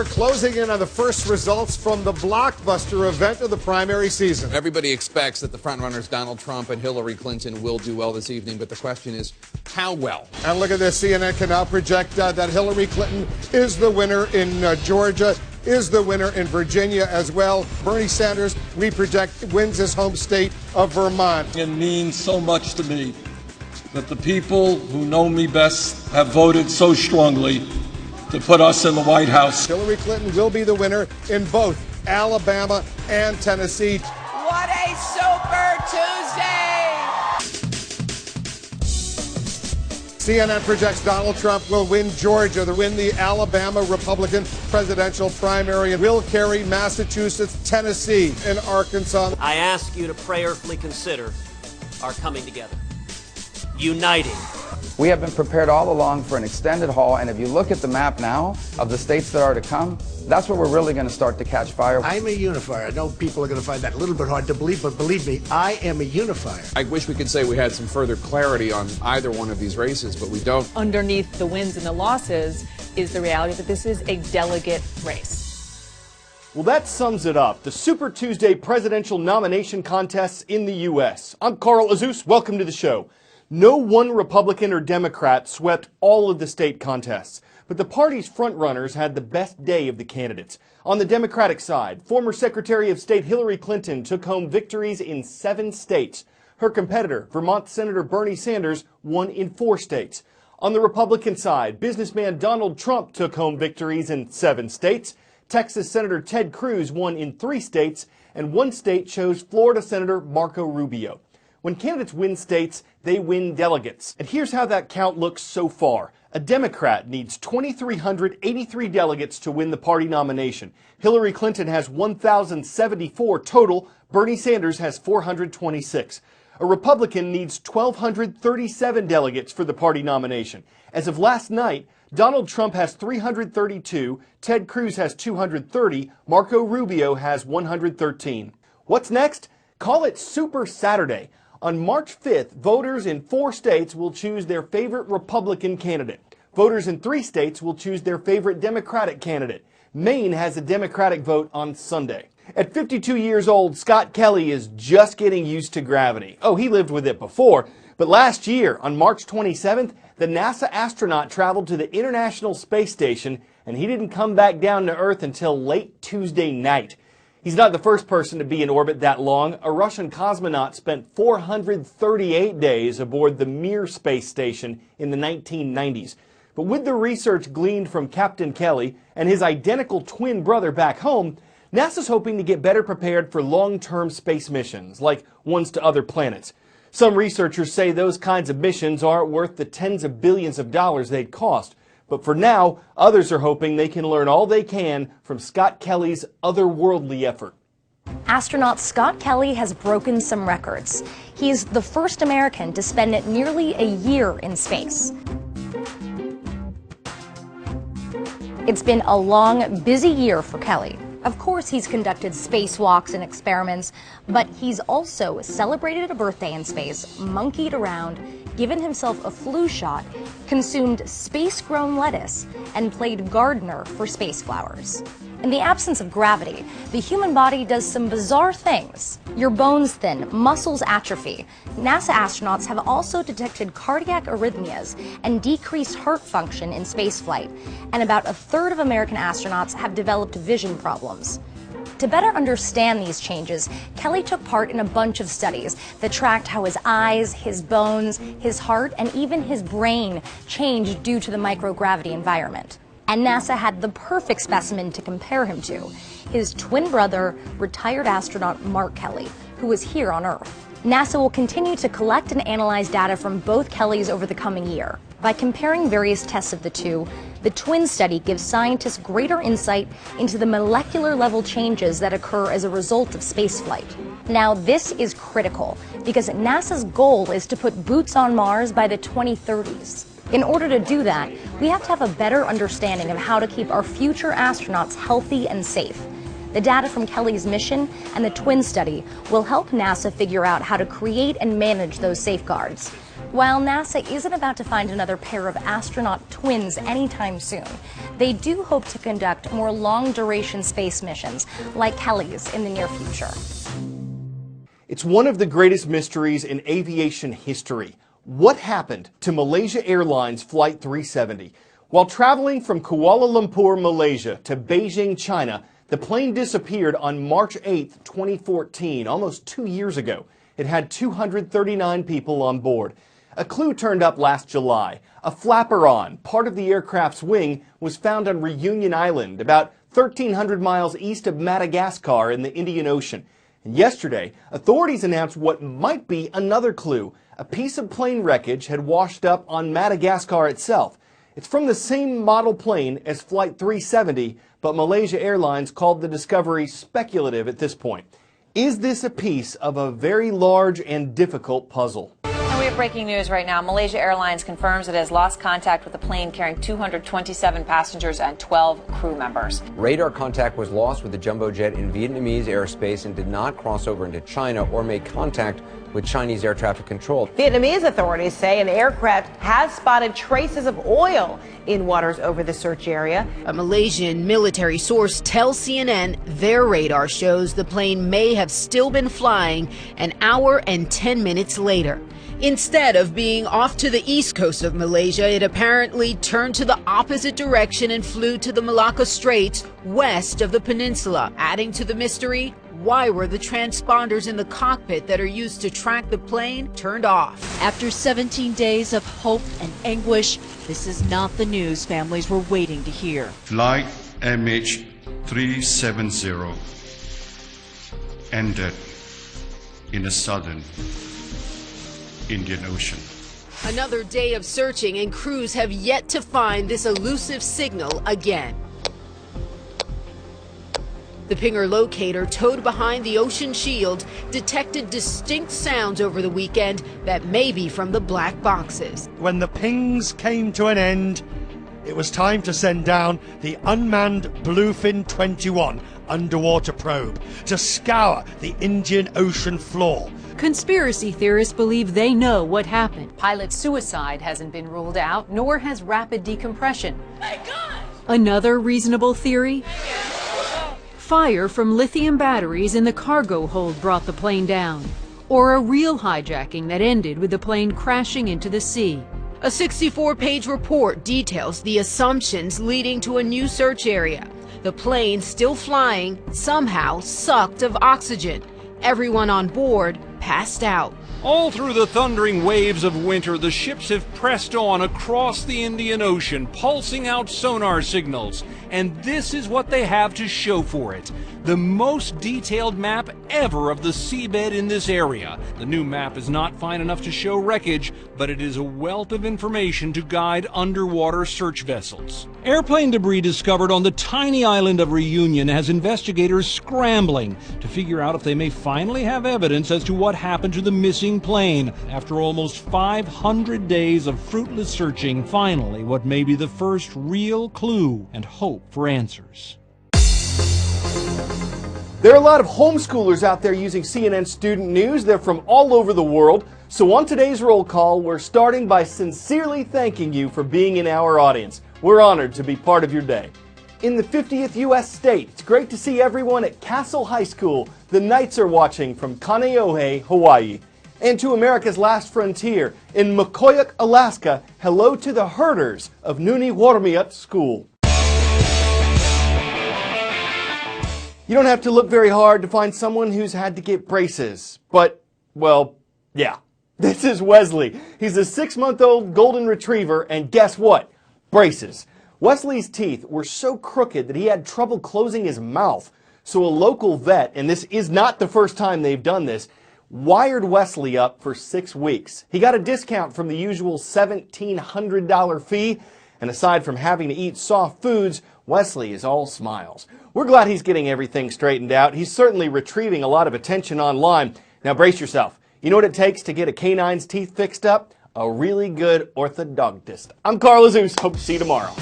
We're closing in on the first results from the blockbuster event of the primary season. Everybody expects that the frontrunners Donald Trump and Hillary Clinton will do well this evening, but the question is, how well? And look at this. CNN can now project that Hillary Clinton is the winner in Georgia, is the winner in Virginia as well. Bernie Sanders, we project, wins his home state of Vermont. It means so much to me that the people who know me best have voted so strongly to put us in the White House. Hillary Clinton will be the winner in both Alabama and Tennessee. What a Super Tuesday! CNN projects Donald Trump will win Georgia, to win the Alabama Republican presidential primary, and will carry Massachusetts, Tennessee, and Arkansas. I ask you to prayerfully consider our coming together, uniting. We have been prepared all along for an extended haul, and if you look at the map now of the states that are to come, that's where we're really going to start to catch fire. I'm a unifier. I know people are going to find that a little bit hard to believe, but believe me, I am a unifier. I wish we could say we had some further clarity on either one of these races, but we don't. Underneath the wins and the losses is the reality that this is a delegate race. Well, that sums it up. The Super Tuesday presidential nomination contests in the U.S. I'm Carl Azus. Welcome to the show. No one Republican or Democrat swept all of the state contests, but the party's frontrunners had the best day of the candidates. On the Democratic side, former Secretary of State Hillary Clinton took home victories in 7 states. Her competitor, Vermont Senator Bernie Sanders, won in 4 states. On the Republican side, businessman Donald Trump took home victories in 7 states. Texas Senator Ted Cruz won in 3 states, and 1 state chose Florida Senator Marco Rubio. When candidates win states, they win delegates. And here's how that count looks so far. A Democrat needs 2,383 delegates to win the party nomination. Hillary Clinton has 1,074 total. Bernie Sanders has 426. A Republican needs 1,237 delegates for the party nomination. As of last night, Donald Trump has 332, Ted Cruz has 230, Marco Rubio has 113. What's next? Call it Super Saturday. On March 5th, voters in 4 states will choose their favorite Republican candidate. Voters in 3 states will choose their favorite Democratic candidate. Maine has a Democratic vote on Sunday. At 52 years old, Scott Kelly is just getting used to gravity. Oh, he lived with it before, but last year, on March 27th, the NASA astronaut traveled to the International Space Station, and he didn't come back down to Earth until late Tuesday night. He's not the first person to be in orbit that long. A Russian cosmonaut spent 438 days aboard the Mir space station in the 1990s. But with the research gleaned from Captain Kelly and his identical twin brother back home, NASA's hoping to get better prepared for long-term space missions, like ones to other planets. Some researchers say those kinds of missions aren't worth the tens of billions of dollars they'd cost. But for now, others are hoping they can learn all they can from Scott Kelly's otherworldly effort. Astronaut Scott Kelly has broken some records. He's the first American to spend nearly a year in space. It's been a long, busy year for Kelly. Of course, he's conducted spacewalks and experiments, but he's also celebrated a birthday in space, monkeyed around, given himself a flu shot, consumed space-grown lettuce, and played gardener for space flowers. In the absence of gravity, the human body does some bizarre things. Your bones thin, muscles atrophy. NASA astronauts have also detected cardiac arrhythmias and decreased heart function in spaceflight, and about 1/3 of American astronauts have developed vision problems. To better understand these changes, Kelly took part in a bunch of studies that tracked how his eyes, his bones, his heart, and even his brain changed due to the microgravity environment. And NASA had the perfect specimen to compare him to, his twin brother, retired astronaut Mark Kelly, who was here on Earth. NASA will continue to collect and analyze data from both Kellys over the coming year. By comparing various tests of the two, the twin study gives scientists greater insight into the molecular level changes that occur as a result of spaceflight. Now, this is critical because NASA's goal is to put boots on Mars by the 2030s. In order to do that, we have to have a better understanding of how to keep our future astronauts healthy and safe. The data from Kelly's mission and the twin study will help NASA figure out how to create and manage those safeguards. While NASA isn't about to find another pair of astronaut twins anytime soon, they do hope to conduct more long-duration space missions like Kelly's in the near future. It's one of the greatest mysteries in aviation history. What happened to Malaysia Airlines Flight 370? While traveling from Kuala Lumpur, Malaysia to Beijing, China, the plane disappeared on March 8, 2014, almost 2 years ago. It had 239 people on board. A clue turned up last July. A flaperon, part of the aircraft's wing, was found on Reunion Island, about 1,300 miles east of Madagascar in the Indian Ocean. And yesterday, authorities announced what might be another clue. A piece of plane wreckage had washed up on Madagascar itself. It's from the same model plane as Flight 370, but Malaysia Airlines called the discovery speculative at this point. Is this a piece of a very large and difficult puzzle? And we have breaking news right now. Malaysia Airlines confirms it has lost contact with a plane carrying 227 passengers and 12 crew members. Radar contact was lost with the jumbo jet in Vietnamese airspace and did not cross over into China or make contact with Chinese air traffic control. Vietnamese authorities say an aircraft has spotted traces of oil in waters over the search area. A Malaysian military source tells CNN their radar shows the plane may have still been flying an hour and 10 minutes later. Instead of being off to the east coast of Malaysia, it apparently turned to the opposite direction and flew to the Malacca Straits west of the peninsula. Adding to the mystery, why were the transponders in the cockpit that are used to track the plane turned off? After 17 days of hope and anguish, this is not the news families were waiting to hear. Flight MH370 ended in the southern Indian Ocean. Another day of searching, and crews have yet to find this elusive signal again. The Pinger locator towed behind the ocean shield detected distinct sounds over the weekend that may be from the black boxes. When the pings came to an end, it was time to send down the unmanned Bluefin 21 underwater probe to scour the Indian Ocean floor. Conspiracy theorists believe they know what happened. Pilot suicide hasn't been ruled out, nor has rapid decompression. Another reasonable theory? Fire from lithium batteries in the cargo hold brought the plane down. Or a real hijacking that ended with the plane crashing into the sea. A 64-page report details the assumptions leading to a new search area. The plane, still flying, somehow sucked of oxygen. Everyone on board passed out. All through the thundering waves of winter, the ships have pressed on across the Indian Ocean, pulsing out sonar signals. And this is what they have to show for it. The most detailed map ever of the seabed in this area. The new map is not fine enough to show wreckage, but it is a wealth of information to guide underwater search vessels. Airplane debris discovered on the tiny island of Reunion has investigators scrambling to figure out if they may finally have evidence as to what happened to the missing plane. After almost 500 days of fruitless searching, finally what may be the first real clue and hope for answers. There are a lot of homeschoolers out there using CNN Student News. They're from all over the world. So on today's roll call, we're starting by sincerely thanking you for being in our audience. We're honored to be part of your day. In the 50th U.S. state, it's great to see everyone at Castle High School. The Knights are watching from Kaneohe, Hawaii. And to America's last frontier, in Makoyak, Alaska, hello to the herders of Nuniwarmiut School. You don't have to look very hard to find someone who's had to get braces. But, well, yeah. This is Wesley. He's a 6-month-old golden retriever, and guess what? Braces. Wesley's teeth were so crooked that he had trouble closing his mouth. So a local vet, and this is not the first time they've done this, wired Wesley up for 6 weeks. He got a discount from the usual $1,700 fee, and aside from having to eat soft foods, Wesley is all smiles. We're glad he's getting everything straightened out. He's certainly retrieving a lot of attention online. Now brace yourself. You know what it takes to get a canine's teeth fixed up? A really good orthodontist. I'm Carl Azus. Hope to see you tomorrow.